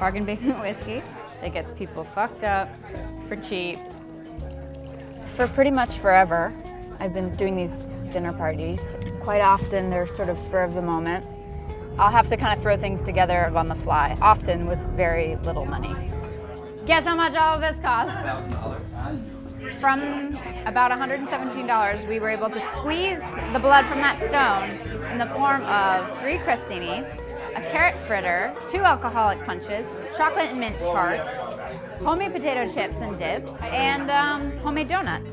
bargain basement whiskey that gets people fucked up for cheap. For pretty much forever, I've been doing these dinner parties. Quite often they're sort of spur of the moment. I'll have to kind of throw things together on the fly, often with very little money. Guess how much all of this cost? $1,000. From about $117, we were able to squeeze the blood from that stone in the form of 3 crostinis, a carrot fritter, 2 alcoholic punches, chocolate and mint tarts, homemade potato chips and dip, and homemade donuts.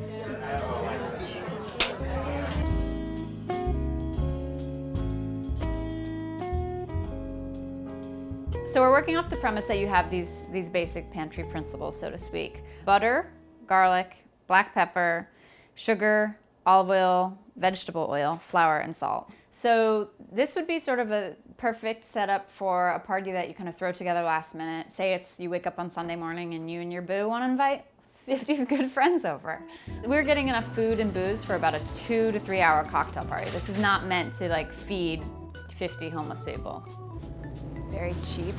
So we're working off the premise that you have these basic pantry principles, so to speak. Butter, garlic, black pepper, sugar, olive oil, vegetable oil, flour, and salt. So this would be sort of a perfect setup for a party that you kind of throw together last minute. Say you wake up on Sunday morning and you and your boo want to invite 50 good friends over. We're getting enough food and booze for about a 2 to 3 hour cocktail party. This is not meant to like feed 50 homeless people. Very cheap.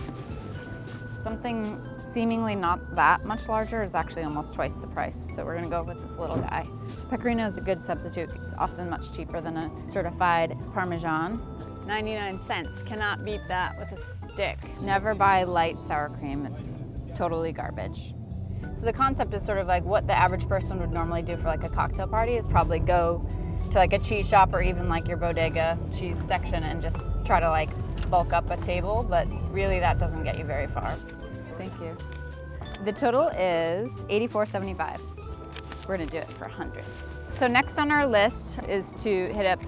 Something seemingly not that much larger is actually almost twice the price, so we're gonna go with this little guy. Pecorino is a good substitute. It's often much cheaper than a certified Parmesan. 99 cents, cannot beat that with a stick. Never buy light sour cream, it's totally garbage. So the concept is sort of like what the average person would normally do for like a cocktail party is probably go to like a cheese shop or even like your bodega cheese section and just try to like bulk up a table, but really that doesn't get you very far. Thank you. The total is $84.75. We're gonna do it for $100. So next on our list is to hit up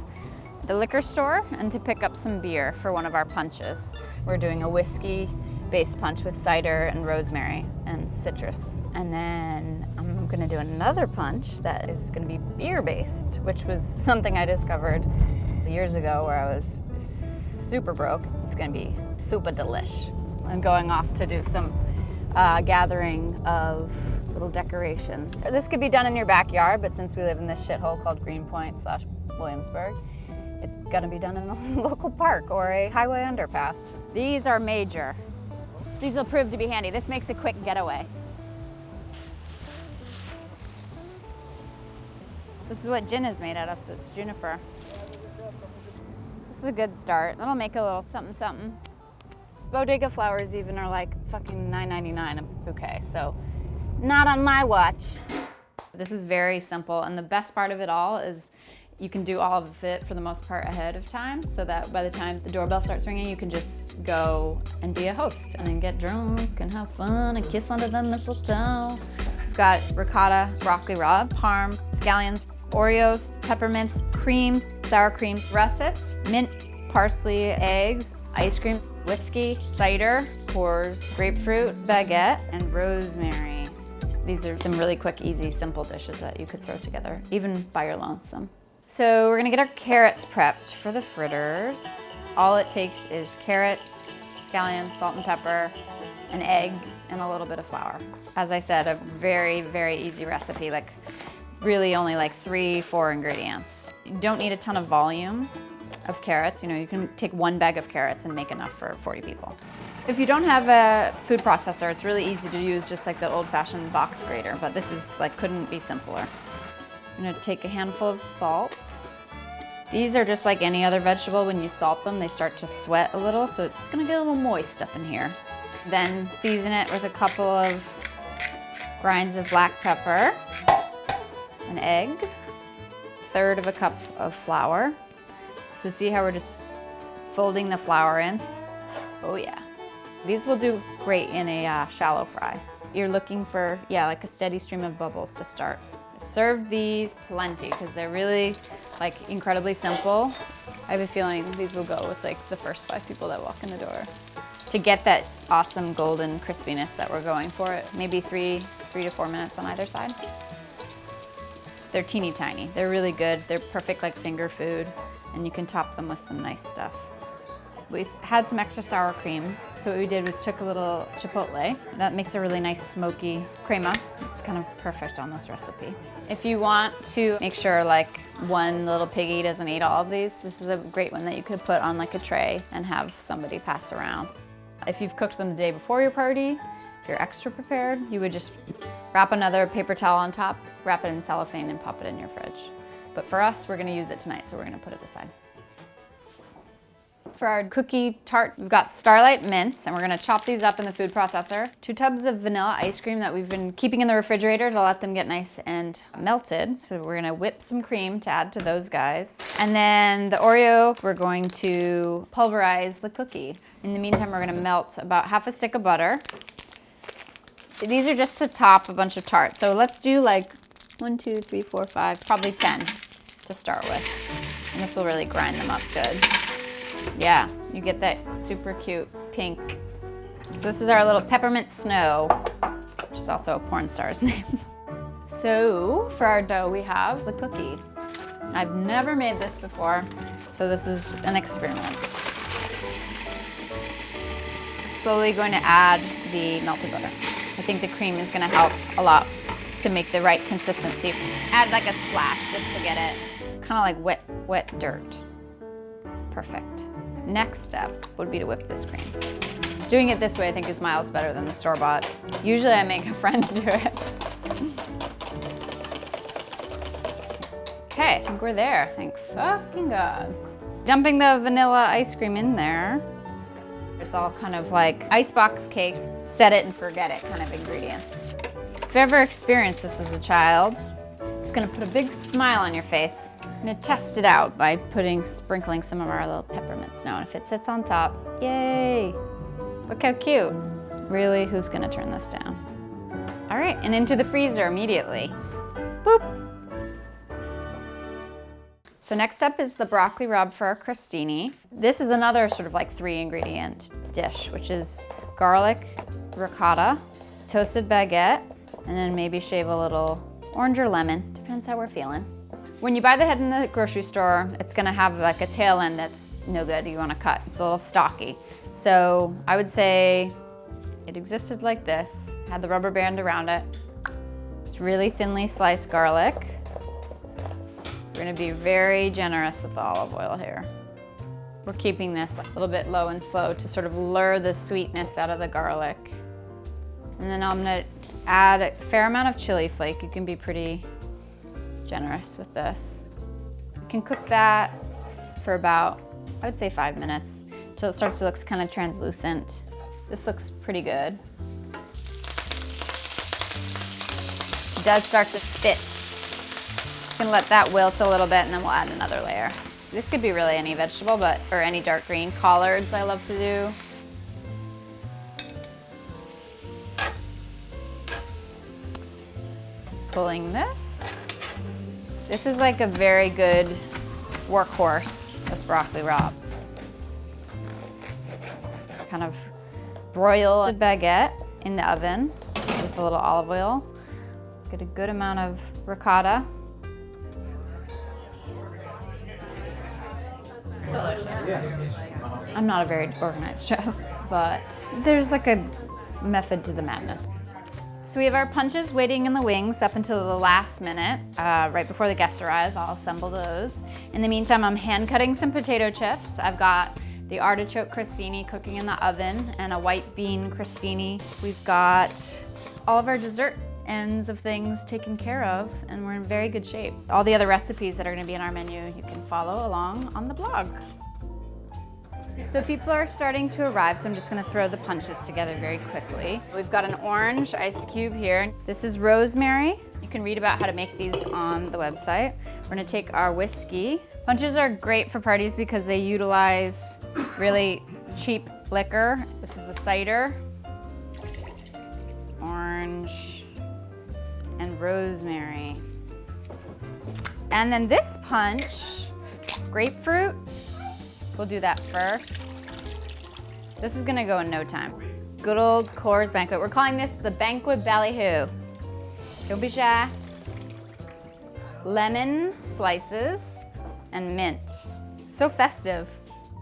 the liquor store and to pick up some beer for one of our punches. We're doing a whiskey-based punch with cider and rosemary and citrus. And then I'm gonna do another punch that is gonna be beer-based, which was something I discovered years ago where I was super broke. It's gonna be super delish. I'm going off to do some gathering of little decorations. This could be done in your backyard, but since we live in this shithole called Greenpoint/Williamsburg, it's gonna be done in a local park or a highway underpass. These are major. These will prove to be handy. This makes a quick getaway. This is what gin is made out of, so it's juniper. This is a good start. That'll make a little something something. Bodega flowers even are like fucking $9.99 a bouquet, so not on my watch. This is very simple, and the best part of it all is you can do all of it for the most part ahead of time, so that by the time the doorbell starts ringing, you can just go and be a host and then get drunk and have fun and kiss under the mistletoe. We've got ricotta, broccoli rabe, parm, scallions, Oreos, peppermints, cream, sour cream, russets, mint, parsley, eggs, ice cream, whiskey, cider, pours, grapefruit, baguette, and rosemary. These are some really quick, easy, simple dishes that you could throw together, even by your lonesome. So we're gonna get our carrots prepped for the fritters. All it takes is carrots, scallions, salt and pepper, an egg, and a little bit of flour. As I said, a very, very easy recipe, like really only like 3-4 ingredients. You don't need a ton of volume of carrots. You know, you can take 1 bag of carrots and make enough for 40 people. If you don't have a food processor, it's really easy to use just like the old-fashioned box grater, but this is like, couldn't be simpler. I'm gonna take a handful of salt. These are just like any other vegetable. When you salt them, they start to sweat a little, so it's gonna get a little moist up in here. Then season it with a couple of grinds of black pepper, an egg, 1/3 of a cup of flour. So see how we're just folding the flour in? Oh yeah. These will do great in a shallow fry. You're looking for, yeah, like a steady stream of bubbles to start. Serve these plenty because they're really like incredibly simple. I have a feeling these will go with like the first 5 people that walk in the door. To get that awesome golden crispiness that we're going for, maybe 3 to 4 minutes on either side. They're teeny tiny. They're really good. They're perfect like finger food, and you can top them with some nice stuff. We had some extra sour cream, so what we did was took a little chipotle. That makes a really nice smoky crema. It's kind of perfect on this recipe. If you want to make sure like one little piggy doesn't eat all of these, this is a great one that you could put on like a tray and have somebody pass around. If you've cooked them the day before your party, if you're extra prepared, you would just wrap another paper towel on top, wrap it in cellophane, and pop it in your fridge. But for us, we're gonna use it tonight, so we're gonna put it aside. For our cookie tart, we've got Starlight mints, and we're gonna chop these up in the food processor. 2 tubs of vanilla ice cream that we've been keeping in the refrigerator to let them get nice and melted. So we're gonna whip some cream to add to those guys. And then the Oreos, we're going to pulverize the cookie. In the meantime, we're gonna melt about half a stick of butter. These are just to top a bunch of tarts. So let's do like 1, 2, 3, 4, 5, probably 10 to start with. And this will really grind them up good. Yeah, you get that super cute pink. So this is our little peppermint snow, which is also a porn star's name. So for our dough, we have the cookie. I've never made this before, so this is an experiment. Slowly going to add the melted butter. I think the cream is gonna help a lot to make the right consistency. Add like a splash just to get it kind of like wet dirt. Perfect. Next step would be to whip this cream. Doing it this way I think is miles better than the store-bought. Usually I make a friend do it. Okay, I think we're there, thank fucking God. Dumping the vanilla ice cream in there. It's all kind of like icebox cake, set it and forget it kind of ingredients. If you ever experienced this as a child, it's gonna put a big smile on your face. I'm gonna test it out by sprinkling some of our little peppermint snow, and if it sits on top, yay! Look how cute. Really, who's gonna turn this down? All right, and into the freezer immediately. Boop. So next up is the broccoli rub for our crostini. This is another sort of like 3-ingredient dish, which is garlic, ricotta, toasted baguette, and then maybe shave a little orange or lemon, depends how we're feeling. When you buy the head in the grocery store, it's gonna have like a tail end that's no good, you wanna cut. It's a little stocky. So I would say it existed like this, had the rubber band around it. It's really thinly sliced garlic. We're gonna be very generous with the olive oil here. We're keeping this a little bit low and slow to sort of lure the sweetness out of the garlic. And then I'm gonna add a fair amount of chili flake. You can be pretty generous with this. You can cook that for about, I would say 5 minutes, until it starts to look kind of translucent. This looks pretty good. It does start to spit. You can let that wilt a little bit and then we'll add another layer. This could be really any vegetable, or any dark green. Collards I love to do. Pulling this. This is like a very good workhorse, this broccoli rabe. Kind of broil a baguette in the oven with a little olive oil. Get a good amount of ricotta. Delicious. I'm not a very organized chef, but there's like a method to the madness. So we have our punches waiting in the wings up until the last minute, right before the guests arrive. I'll assemble those. In the meantime, I'm hand cutting some potato chips. I've got the artichoke crostini cooking in the oven and a white bean crostini. We've got all of our dessert ends of things taken care of, and we're in very good shape. All the other recipes that are gonna be in our menu, you can follow along on the blog. So people are starting to arrive, so I'm just gonna throw the punches together very quickly. We've got an orange ice cube here. This is rosemary. You can read about how to make these on the website. We're gonna take our whiskey. Punches are great for parties because they utilize really cheap liquor. This is a cider, orange, and rosemary. And then this punch, grapefruit. We'll do that first. This is gonna go in no time. Good old Coors Banquet. We're calling this the Banquet Ballyhoo. Don't be shy. Lemon slices and mint. So festive.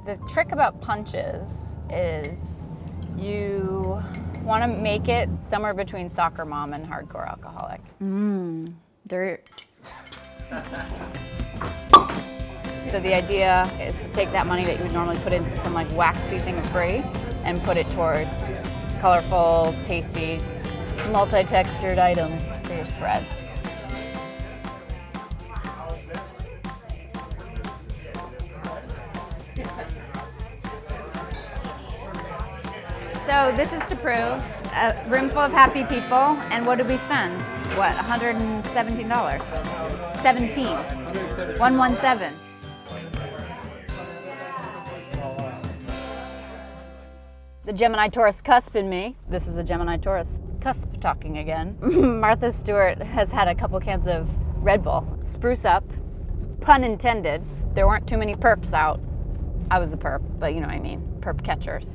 The trick about punches is you wanna make it somewhere between soccer mom and hardcore alcoholic. Dirt. So the idea is to take that money that you would normally put into some like waxy thing of brie and put it towards colorful, tasty, multi-textured items for your spread. So this is to prove a room full of happy people, and what did we spend? What, $117? 17. 117. The Gemini Taurus cusp in me. This is the Gemini Taurus cusp talking again. Martha Stewart has had a couple cans of Red Bull. Spruce up, pun intended. There weren't too many perps out. I was the perp, but you know what I mean. Perp catchers.